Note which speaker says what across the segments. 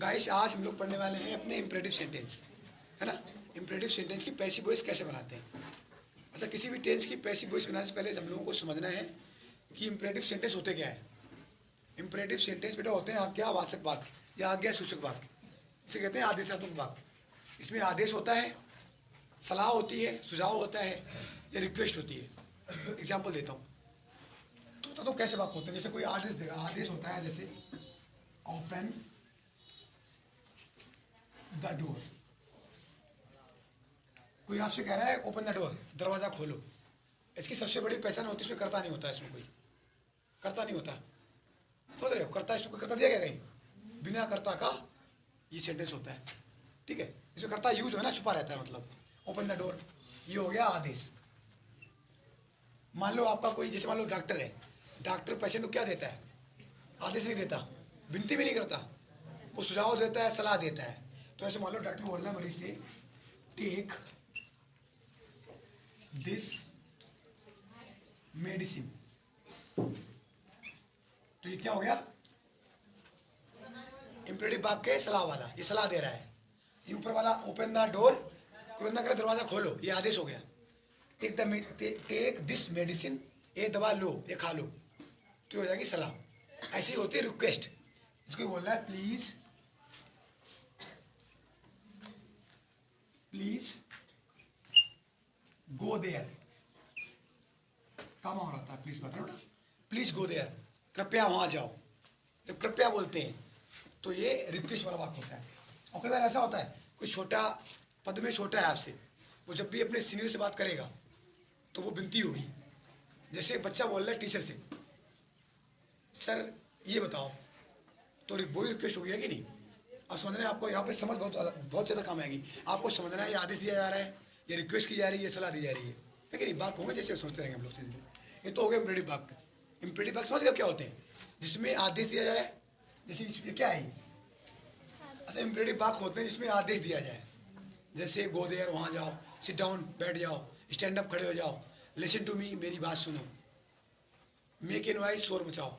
Speaker 1: Guys आज हम लोग पढ़ने वाले हैं अपने इम्परेटिव सेंटेंस, है ना। इम्परेटिव सेंटेंस की पैसिव वॉइस कैसे बनाते हैं। अच्छा, किसी भी टेंस की पैसिव वॉइस बनाने से पहले हम लोगों को समझना है कि इम्परेटिव सेंटेंस होते क्या है। इम्परेटिव सेंटेंस बेटा होते हैं आज्ञावाचक वाक्य या आज्ञा सूचक वाक्य, इसे कहते हैं आदेशात्मक वाक्य। इसमें आदेश होता है, सलाह होती है, सुझाव होता है या रिक्वेस्ट होती है। एग्जाम्पल देता हूँ तो बता दो कैसे वाक्य होते हैं। जैसे कोई आदेश देगा, आदेश होता है जैसे ओपन द डोर। कोई आपसे कह रहा है ओपन द डोर, दरवाजा खोलो। इसकी सबसे बड़ी पहचान होती है इसमें करता नहीं होता, इसमें कोई करता नहीं होता। समझ रहे हो, करता इसमें कोई करता दिया गया कहीं, बिना करता का ये सेंटेंस होता है। ठीक है, इसमें करता यूज है ना, छुपा रहता है। मतलब ओपन द डोर ये हो गया आदेश। मान लो आपका कोई, जैसे मान लो डॉक्टर है, डॉक्टर पेशेंट को क्या देता है, आदेश नहीं देता, विनती भी नहीं करता, वो सुझाव देता है, सलाह देता है। तो ऐसे मान लो डॉक्टर बोल रहा है मरीज से टेक दिस मेडिसिन, तो ये क्या हो गया, इंपरेटिव वाक्य सलाह वाला, ये सलाह दे रहा है। ये ऊपर वाला ओपन द डोर, कोई बंदा करे दरवाजा खोलो, ये आदेश हो गया। टेक दिस मेडिसिन, ये दवा लो, ये खा लो, तो हो जाएगी सलाह। ऐसी होती है रिक्वेस्ट, इसको बोल रहा है प्लीज गो देयर। काम हो रहा था, प्लीज बता ना, प्लीज गो देयर, कृपया वहां जाओ। जब कृपया बोलते हैं तो ये रिक्वेस्ट वाला वाक्य होता है। और कई बार ऐसा होता है, कोई छोटा पद में छोटा है आपसे, वो जब भी अपने सीनियर से बात करेगा तो वो विनती होगी। जैसे बच्चा बोल रहा है टीचर से सर ये बताओ, तो वो रिक्वेस्ट हो गया कि नहीं। अब समझना है आपको, यहाँ पे समझ बहुत ज़्यादा काम आएगी। आपको समझना है ये आदेश दिया जा रहा है, ये रिक्वेस्ट की जा रही है, सलाह दी जा रही है कि नहीं। बात होंगे जैसे समझते रहेंगे हम लोग चीज़ें। ये तो हो गया इम्परेटिव वाक्य। इम्परेटिव वाक्य समझ गए क्या होते हैं, जिसमें आदेश दिया जाए। जैसे इसमें क्या है, अच्छा इम्परेटिव वाक्य होते हैं जिसमें आदेश दिया जाए। जैसे गो देयर, वहाँ जाओ, सिट डाउन, बैठ जाओ, स्टैंड अप, खड़े हो जाओ, लिसन टू मी, मेरी बात सुनो, मेक ए नॉइज, शोर मचाओ,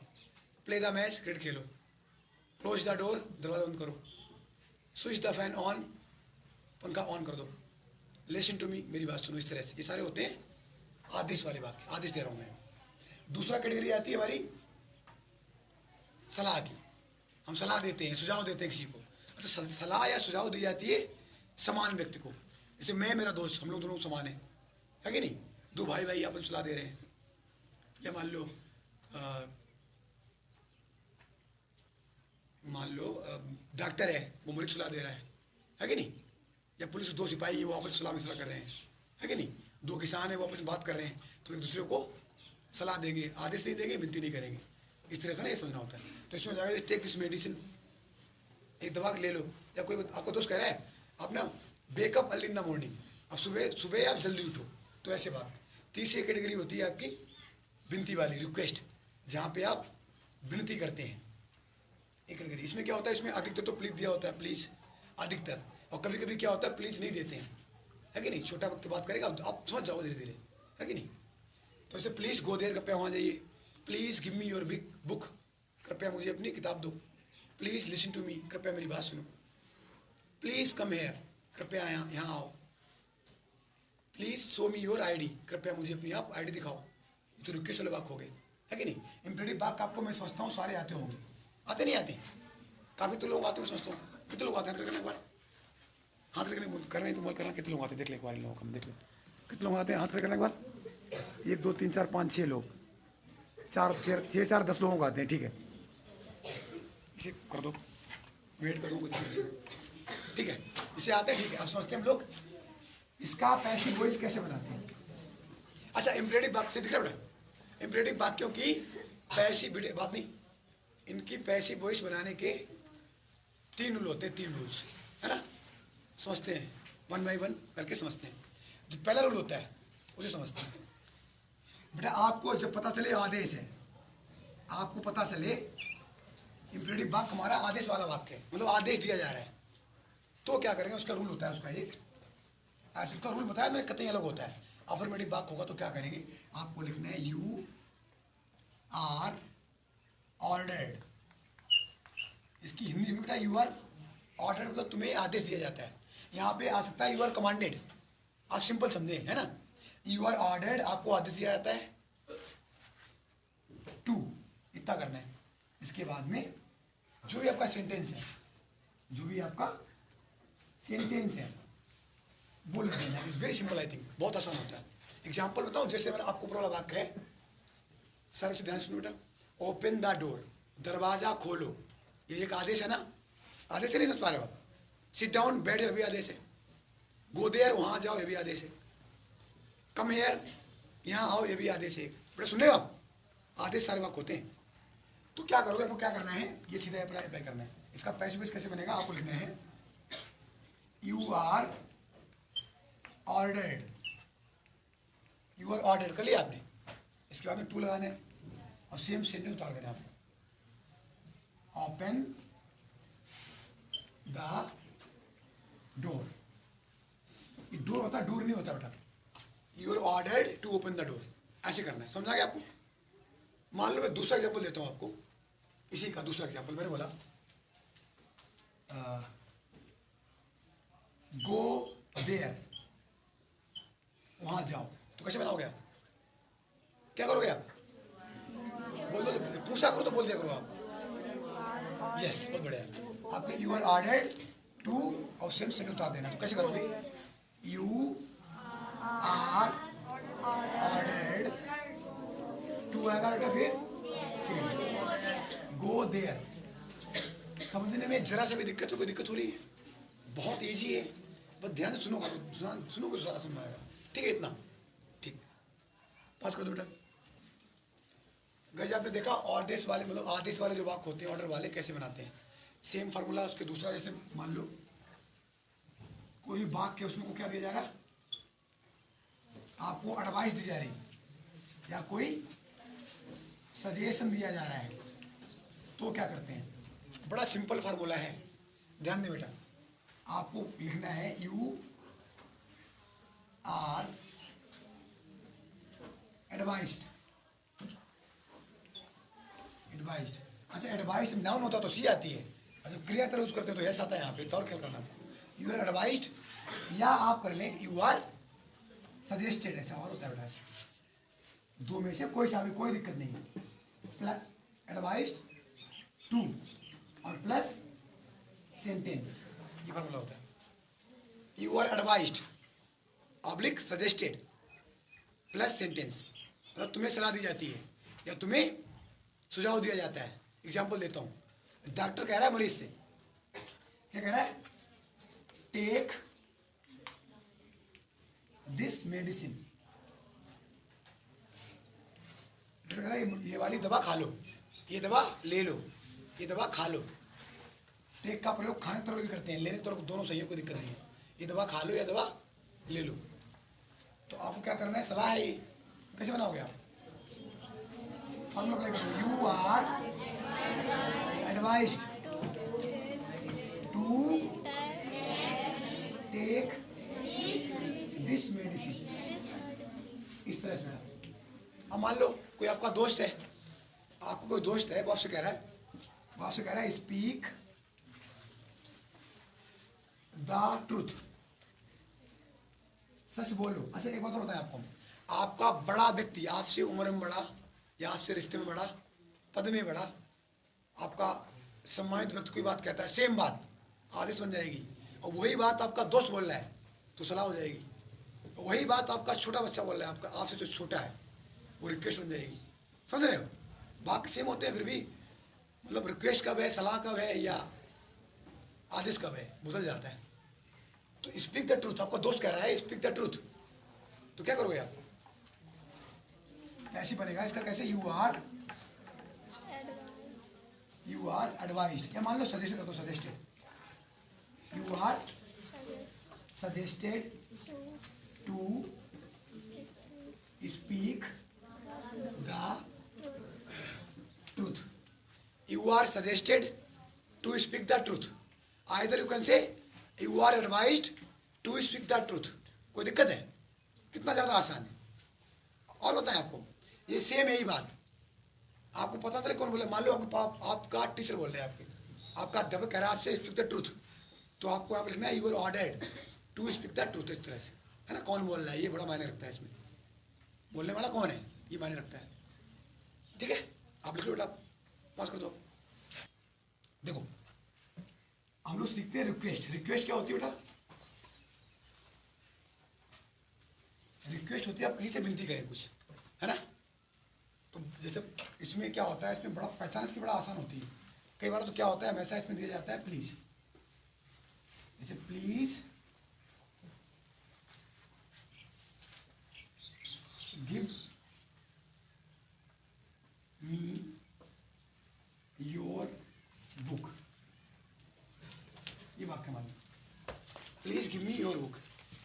Speaker 1: play the match, cricket Khelo, close the door, दरवाजा बंद करो, स्विच द फैन ऑन, पंखा ऑन कर दो, लिसन टू मी, मेरी बात सुनो। इस तरह से ये सारे होते हैं आदेश वाले वाक्य, आदेश दे रहा हूँ मैं। दूसरा कैटेगरी आती है हमारी सलाह की। हम सलाह देते हैं, सुझाव देते हैं किसी को। तो सलाह या सुझाव दी जाती है समान व्यक्ति को। जैसे मैं, मेरा दोस्त, हम लोग दोनों समान है कि नहीं। दो भाई भाई आपस में सलाह दे रहे हैं। या मान लो डॉक्टर है, वो मरीज सलाह दे रहा है कि नहीं। या पुलिस दो सिपाही है, वो आपस में सलाह मशवरा कर रहे हैं, है कि नहीं। दो किसान है, वो आपस में बात कर रहे हैं, तो एक दूसरे को सलाह देंगे, आदेश नहीं देंगे, विनती नहीं करेंगे। इस तरह से ना ये समझना होता है। तो इसमें जाएगा टेक दिस मेडिसिन, एक दवा ले लो। या कोई आपको दोस्त कह रहा है आप ना wake up early in the morning, अब सुबह आप जल्दी उठो, तो ऐसे बात। तीसरी कैटेगरी होती है आपकी विनती वाली, रिक्वेस्ट, जहाँ पे आप विनती करते हैं। एक कैटेगरी, इसमें क्या होता है, इसमें अधिकतर तो प्लीज दिया होता है, प्लीज अधिकतर। और कभी कभी क्या होता है, प्लीज नहीं देते हैं, है कि नहीं। छोटा वक्त बात करेगा, आप समझ जाओ धीरे धीरे, है कि नहीं। तो ऐसे प्लीज गो देयर, कृपया वहाँ जाइए। Please give me your big book, कृपया मुझे अपनी किताब दो। प्लीज लिसन टू मी, कृपया मेरी बात सुनो। प्लीज कम हेयर, कृपया यहाँ आओ। Please show me your ID, कृपया मुझे अपनी आप आईडी दिखाओ। तो रिक्वेस्ट वाले वाक्य हो गए, है कि नहीं। इम्परेटिव वाक्य आपको मैं समझता हूँ सारे आते होंगे, आते नहीं आते, काफी तो लोग आते हैं, समझता हूँ। कितने लोग आते हैं करने एक बार, हाथ करने कर रहे हैं, तो बोल करना कितने लोग आते हैं, देख ले एक बार लोगों को, देख ले कितने लोग आते हैं हाथ करने एक बार। 1 2 3 4 5 6 लोग, 6 4 10 लोगों को आते हैं, ठीक है। इसे कर दो, वेट कर दो कुछ, ठीक है। इसे आते हैं, ठीक है। अब समझते हैं हम लोग इसका पैसिव वॉइस कैसे बनाते हैं। अच्छा, इम्परेटिव वाक्य से दिख रहा है बेटा, इम्परेटिव वाक्यों की पैसिव बात नहीं, इनकी पैसिव वॉइस बनाने के 3 रूल होते हैं, 3 रूल्स, है ना। समझते हैं, 1 बाय 1 करके समझते हैं। जो पहला रूल होता है उसे समझते हैं बेटा। आपको जब पता चले आदेश है, आपको पता चले इम्परेटिव वाक्य हमारा आदेश वाला वाक्य है, मतलब आदेश दिया जा रहा है, तो क्या करेंगे, उसका रूल होता है, उसका एक ऐसे का रूल बताया मैंने, कतई अलग होता है। अफर्मेटिव वाक्य होगा तो क्या करेंगे, आपको लिखना है यू आर ऑर्डर्ड। इसकी हिंदी में बेटा यू आर ऑर्डर मतलब तुम्हें आदेश दिया जाता है। यहाँ पे आ सकता है यू आर कमांडेड, आप सिंपल समझे, है ना। यू आर ऑर्डर्ड, आपको आदेश दिया जाता है टू, इतना करना है। इसके बाद में जो भी आपका सेंटेंस है, जो भी आपका सेंटेंस है वो लिख देना। It's very simple, I think बहुत आसान होता है। एग्जाम्पल बताओ, जैसे मैंने आपको ऊपर वाला वाक्य है, सर से ध्यान सुनो बेटा। ओपन द डोर, दरवाजा खोलो, ये एक आदेश है ना, आदेश है नहीं समझ पा रहे हो आप। सिट डाउन, बैठ, ये भी आदेश है। गो देयर, वहां जाओ, ये भी आदेश है। कम हेयर, यहाँ आओ, ये भी आदेश है। बेटा सुन रहे हो आप, आदेश सारे वाक्य होते हैं। तो क्या करोगे, आपको क्या करना है, ये सीधा अप्लाई करना है। इसका पैसिव वॉइस कैसे बनेगा, आपको लिखना है you are ordered, you are ordered कर लिया आपने। इसके बाद में टू लगाना है और सेम सेंटेंस उतार देना आपको। ओपन द डोर, ये डोर होता है, डोर नहीं होता बेटा। You are ordered to open the door, ऐसे करना है। समझा गया आपको। मान लो मैं दूसरा एग्जाम्पल देता हूं आपको, इसी का दूसरा एग्जाम्पल। मैंने बोला गो देयर, वहां जाओ, तो कैसे बनाओगे आप, क्या करोगे आप, बोल दो, पूछा करो तो बोल दिया करो आप। यस, बहुत बढ़िया। आपके यू आर ऑर्डर्ड टू और सेम सेंटेंस उतार देना। तो कैसे करोगे, यू आर ऑर्डर्ड टू आएगा बेटा, फिर सेम, गो देयर। समझने में जरा सा भी दिक्कत हो, कोई दिक्कत हो रही है, बहुत इजी है, बस ध्यान से सुनोगे, सुनोगे सारा समझ आएगा। ठीक है, इतना ठीक। पाँच कर दो बेटा। गज आपने देखा आदेश वाले, मतलब आदेश वाले जो वाक्य होते हैं, ऑर्डर वाले कैसे बनाते हैं। सेम फार्मूला उसके दूसरा, जैसे मान लो कोई वाक्य, उसमें को क्या दिया जा रहा है, आपको एडवाइस दी जा रही या कोई सजेशन दिया जा रहा है, तो क्या करते हैं, बड़ा सिंपल फार्मूला है, ध्यान दें बेटा। आपको लिखना है यू आर एडवाइज्ड, एडवाइज्ड। अच्छा, एडवाइस नाउन होता तो सी आती है, अच्छा क्रिया तरह यूज करते हो तो यस आता है यहाँ पे, तो और क्या करना, यू आर एडवाइज्ड, या आप कर लें यू आर सजेस्टेड, ऐसा और होता है बेटा। दो में से कोई सा भी, कोई दिक्कत नहीं है। एडवाइज्ड टू और प्लस सेंटेंस, ये फॉर्मूला होता है। You are advised oblique suggested plus sentence, मतलब तुम्हें सलाह दी जाती है या तुम्हें सुझाव दिया जाता है। एग्जाम्पल देता हूं, डॉक्टर कह रहा है मरीज से, क्या कह रहा है, टेक दिस मेडिसिन, डॉक्टर कह रहा है ये वाली दवा खा लो, ये दवा ले लो, ये दवा खा लो। टेक का प्रयोग खाने तरफ भी करते हैं, लेने तरफ दोनों सही है, कोई दिक्कत नहीं है। ये दवा खा लो या दवा ले लो, तो आपको क्या करना है, सलाह है ये, कैसे बनाओगे आप, फॉर्मूला अप्लाई करो। You are advised to take this medicine, इस तरह से बेटा। अब मान लो कोई आपका दोस्त है, आपको कोई दोस्त है, वो आपसे कह रहा है, स्पीक द ट्रूथ, सच बोलो। अच्छा एक बात और बताएं आपको, आपका बड़ा व्यक्ति, आपसे उम्र में बड़ा या आपसे रिश्ते में बड़ा, पद में बड़ा, आपका सम्मानित व्यक्ति कोई बात कहता है, सेम बात आदेश बन जाएगी, और वही बात आपका दोस्त बोल रहा है तो सलाह हो जाएगी। वही बात आपका छोटा बच्चा बोल रहा है, आपका आपसे जो छोटा है, वो रिक्वेस्ट बन जाएगी। समझ रहे हो, बाकी सेम होते हैं, फिर भी मतलब रिक्वेस्ट कब है, सलाह कब है, या आदेश कब है, बदल जाता है। तो स्पीक द ट्रूथ, आपका दोस्त कह रहा है स्पीक द ट्रूथ, तो क्या करोगे आप, कैसे बनेगा इसका, कैसे, यू आर एडवाइज्ड, या मान लो सजेस्टेड कर दो, suggested, you are suggested to speak the truth, you are suggested to speak the truth, either you can say you are advised to speak the truth. कोई दिक्कत है, कितना ज्यादा आसान है। और बताएं आपको, ये सेम यही बात, आपको पता चले कौन बोले, मान लो आपका टीचर बोल रहे हैं, आपका अध्यापक कह रहा है आपसे स्पीक द ट्रूथ, तो आपको यहाँ पर लिखना है you are ordered to speak the truth, इस तरह से, है ना। कौन बोल रहा है, ये बड़ा मायने रखता है इसमें, बोलने वाला कौन है ये मायने रखता है। ठीक है, आप लिख लो बेटा, पास कर दो। देखो हम लोग सीखते हैं रिक्वेस्ट। रिक्वेस्ट क्या होती है बेटा? रिक्वेस्ट होती है आप कहीं से विनती करें कुछ, है ना। तो जैसे इसमें क्या होता है, इसमें बड़ा पहचान इसकी बड़ा आसान होती है। कई बार तो क्या होता है, हमेशा इसमें दिया जाता है प्लीज, जैसे please give me your book, ये वाक्य मान लो, please give me your book.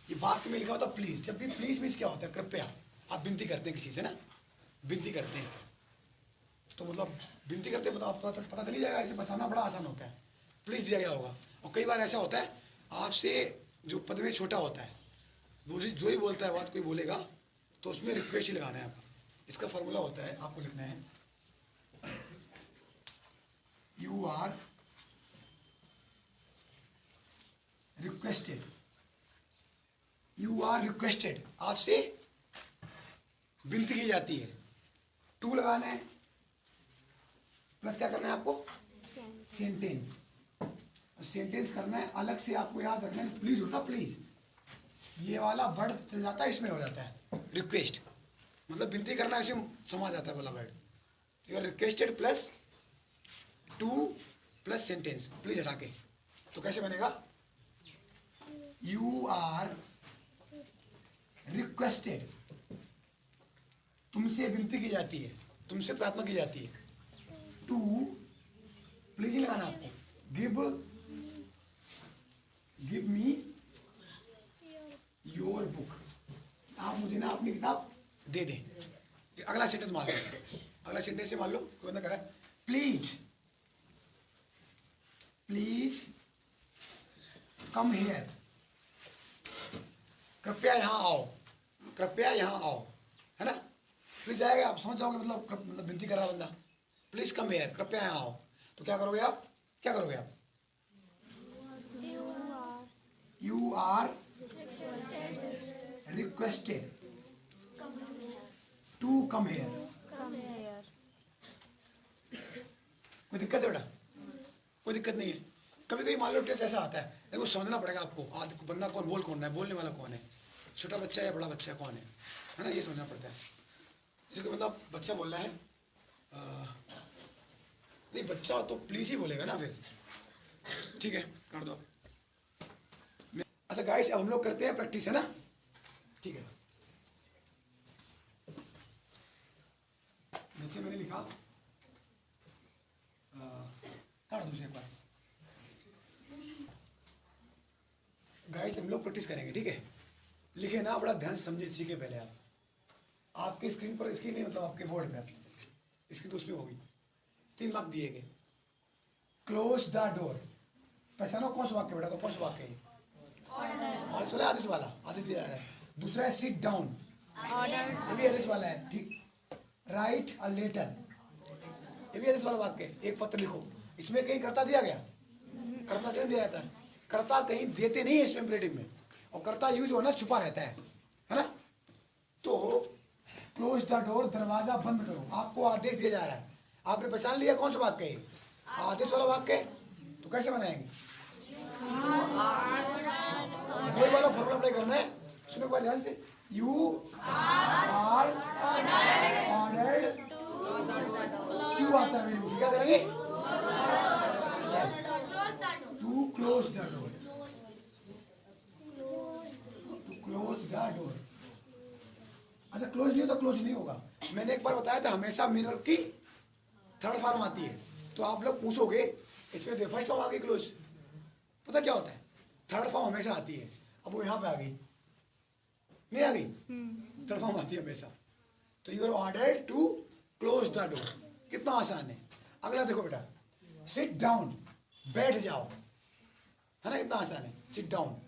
Speaker 1: ये वाक्य में लिखा होता है प्लीज। जब भी प्लीज मीन्स क्या होता है, कृपया। आप विनती करते हैं किसी से ना, विनती करते हैं, तो मतलब विनती करते हैं, मतलब पता चल ही जाएगा, इसे बचाना बड़ा आसान होता है, प्लीज दिया गया होगा। और कई बार ऐसा होता है आपसे जो पद में छोटा होता है, वो जो ही बोलता है बात कोई बोलेगा, तो उसमें रिक्वेस्ट ही लगाना है आपको। इसका फॉर्मूला होता है, आपको लिखना है you are requested, you are requested, आपसे विनती की जाती है। टू लगाना है, प्लस क्या करना है आपको, सेंटेंस। सेंटेंस करना है, अलग से आपको याद रखना है, प्लीज होता प्लीज, ये वाला वर्ड चल जाता है, इसमें हो जाता है रिक्वेस्ट, मतलब विनती करना, इसमें समा जाता है वाला word. You are requested plus to plus sentence, please हटा के, तो कैसे बनेगा, यू आर रिक्वेस्टेड, तुमसे विनती की जाती है, तुमसे प्रार्थना की जाती है, टू प्लीज ही लगाना आपको, गिव मी योर बुक, आप मुझे ना अपनी किताब दे दें। अगला सेंटेंस मान लो, अगला सेंटेंस से मान लो कोई बंदा कह रहा है प्लीज, प्लीज कम हियर, कृपया यहाँ आओ, कृपया यहाँ आओ, है ना। प्लीज आएगा, आप समझ जाओगे, मतलब विनती कर रहा बंदा, प्लीज कम हियर, कृपया यहाँ आओ, तो क्या करोगे आप, क्या करोगे आप, you are requested to come here. कोई दिक्कत है बेटा? कोई दिक्कत नहीं है। कभी कभी मान लो टेस्ट ऐसा आता है, देखो समझना पड़ेगा आपको, बंदा कौन, कौन है, बोलने वाला कौन है, छोटा बच्चा है या बड़ा बच्चा कौन है ना, ये समझना पड़ता है। जैसे कोई बंदा बच्चा बोल रहा है, नहीं बच्चा तो प्लीज ही बोलेगा ना फिर, ठीक है कर दो। अच्छा गाइस, अब हम लोग करते हैं प्रैक्टिस, है ना, ठीक है। जैसे मैंने लिखा, कर दूसरे पर गाइस, हम लोग प्रैक्टिस करेंगे, ठीक है। लिखे ना, बड़ा ध्यान से समझे, सीखे पहले आप। आपके स्क्रीन पर, स्क्रीन नहीं मतलब आपके बोर्ड पे, स्क्रीन तो उसमें होगी। 3 मार्क दिए गए। क्लोज द डोर, पहचानो कौन सा वाक्य बेटा, तो कौन सा वाक्य है, ऑर्डर चला आदेश वाला, आदेश दिया जा रहा है। दूसरा है सिट डाउन, ये भी आदेश वाला है, ठीक। राइट अ लेटर, ये भी आदेश वाला वाक्य है, एक पत्र लिखो। इसमें कहीं कर्ता दिया गया, कर्ता कहीं दिया जाता है, कर्ता कहीं देते नहीं है इसमें इंपेरेटिव में, और कर्ता यूज होना छुपा रहता है ना। तो क्लोज द डोर, दरवाजा बंद करो, आपको आदेश दिया जा रहा है। आपने पहचान लिया कौन सा वाक्य है, आदेश वाला वाक्य, तो कैसे बनाएंगे, वही वाला फॉर्मूला अप्लाई करना है। सुनो एक बार ध्यान से, यू आर ऑर्डर्ड टू आता है मेरे, क्या करेंगे, to close the door, to close the door. अच्छा क्लोज नहीं होता, क्लोज नहीं होगा। मैंने एक बार बताया था, हमेशा मिरर की थर्ड फॉर्म आती है, तो आप लोग पूछोगे इसमें तो फर्स्ट फॉर्म आ गई क्लोज, पता क्या होता है, थर्ड फॉर्म हमेशा आती है। अब वो यहाँ पे आ गई, नहीं आ गई, थर्ड फॉर्म आती है हमेशा। तो you are ordered to close the door, कितना आसान है। अगला देखो बेटा, सिट डाउन, बैठ जाओ, है ना, कितना आसान है, सिट डाउन।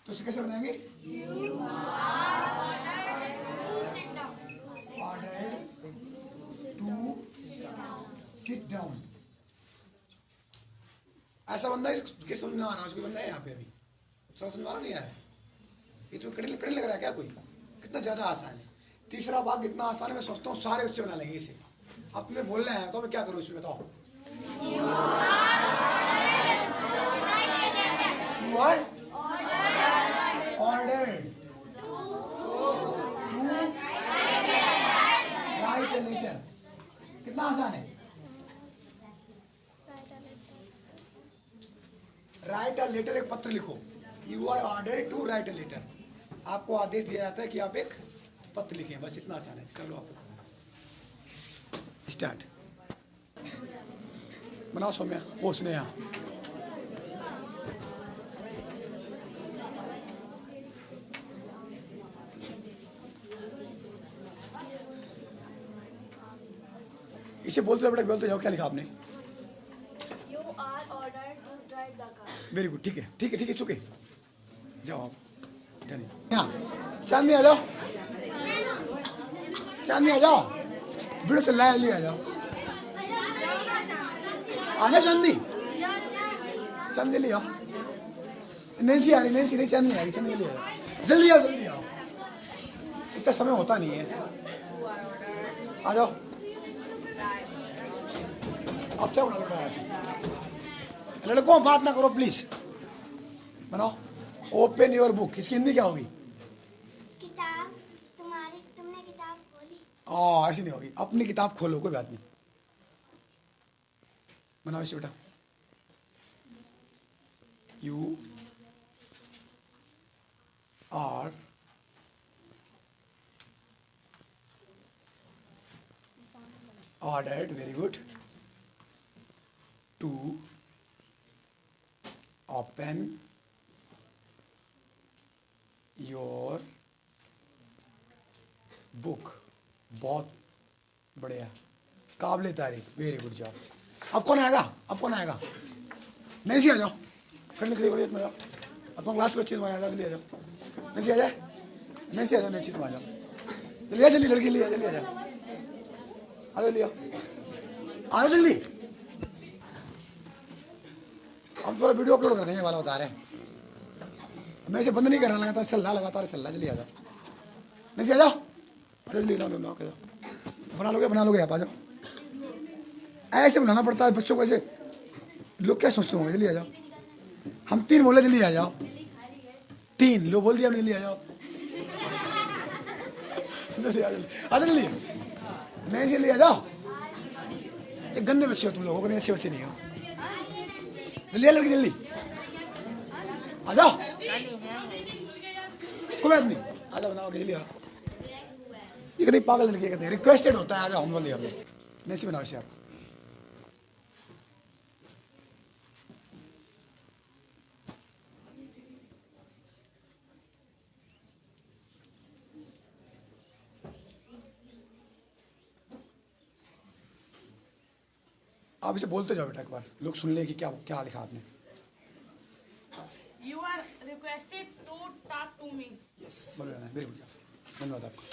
Speaker 1: तो इसे कैसे बनाएंगे, ऑर्डर्ड टू सिट डाउन। ऐसा बंदा है कि समझ में आ रहा है, कोई बंदा है यहाँ पे अभी सब समझ में नहीं आ रहा है, ये तो कड़े कड़े लग रहा है क्या कोई? कितना ज़्यादा आसान है। तीसरा भाग इतना आसान है, मैं सोचता हूँ सारे बच्चे बना लेंगे इसे। अपने बोलना है तो मैं क्या करूँ इसमें बताओ? You are ordered to write a letter. कितना आसान है। राइट अ लेटर, एक पत्र लिखो। You are ordered to write a letter. आपको आदेश दिया जाता है कि आप एक पत्र लिखें, बस इतना आसान है। कर लो आप, स्टार्ट। बनाओ सौम्या, वो स्नेहा। इसे बोलते बेटा, बोलते जाओ। क्या लिखा आपने?
Speaker 2: You are ordered to drive the car.
Speaker 1: Very good, ठीक है ठीक है ठीक है, चुके जाओ आप। हाँ, चांदनी आ जाओ, चांदनी आ जाओ, वीडियो चल रहा है, जल्दी आ जाओ। आजा चांदनी, चांदनी ले आओ। नैन्सी आ रही, नैन्सी नहीं, चांदनी आ रही, चांदनी ले आओ, जल्दी आओ जल्दी आओ, इतना समय होता नहीं है। आ जाओ, अब क्या बना लो ऐसे। लड़कों बात ना करो प्लीज, बनाओ। ओपन योर बुक, इसकी हिंदी क्या होगी?
Speaker 2: किताब तुम्हारी, तुमने किताब खोली।
Speaker 1: ऐसी नहीं होगी। अपनी किताब खोलो, कोई बात नहीं। बनाओ इसे बेटा। You are ordered, very good, to open your book. बहुत बढ़िया, काबिले तारीफ, वेरी गुड जॉब। अब कौन आएगा? अब कौन आएगा? नैन्सी आ जाओ, खड़ी खड़ी खड़ी, जाओ। अब तुम क्लास के बच्चे तुम्हारे आ जाओ, जल्दी आ जाओ। नैन्सी आ जाए, नैन्सी आ जाओ, नैन्सी तुम आ जाओ, जल्दी आ, जल्दी लड़की ले आ, जल्दी आ जाओ, आ जाओ, जल्दी आओ, आ जाओ जल्दी। हम थोड़ा वीडियो अपलोड कर देंगे वाला बता रहे हैं। मैं इसे बंद नहीं करना, लगातार चल रहा, लगातार चल रहा। जल्दी आ जाओ, नैन्सी आ जाओ, आ जाओ जल्दी, लो बना लोगे आप, आ जाओ। ऐसे बनाना पड़ता है बच्चों को, ऐसे लोग क्या सोचते होंगे। जल्दी आ जाओ, हम 3 बोले, जल्दी आ जाओ। 3 लो बोल दिया, जल्दी आ जाओ, जल्दी आ जल्दी, नहीं जल्दी आ जाओ। ये गंदे बच्चे हो तुम लोग, अच्छे बच्चे नहीं हो। जल्दी आ लड़की, जल्दी आ जाओ, कोई बात नहीं, आ जाओ, बनाओ जल्दी आओ। ये कहीं पागल लड़की कहते हैं, रिक्वेस्टेड होता है, आ जाओ, हम बोल दिया। नहीं बनाओ इसे आप। आप इसे बोलते जाओ बेटा, एक बार लोग सुन ले कि क्या क्या लिखा आपने।
Speaker 3: You are requested to talk to me.
Speaker 1: Yes, बोलो, वेरी गुड, धन्यवाद आपका।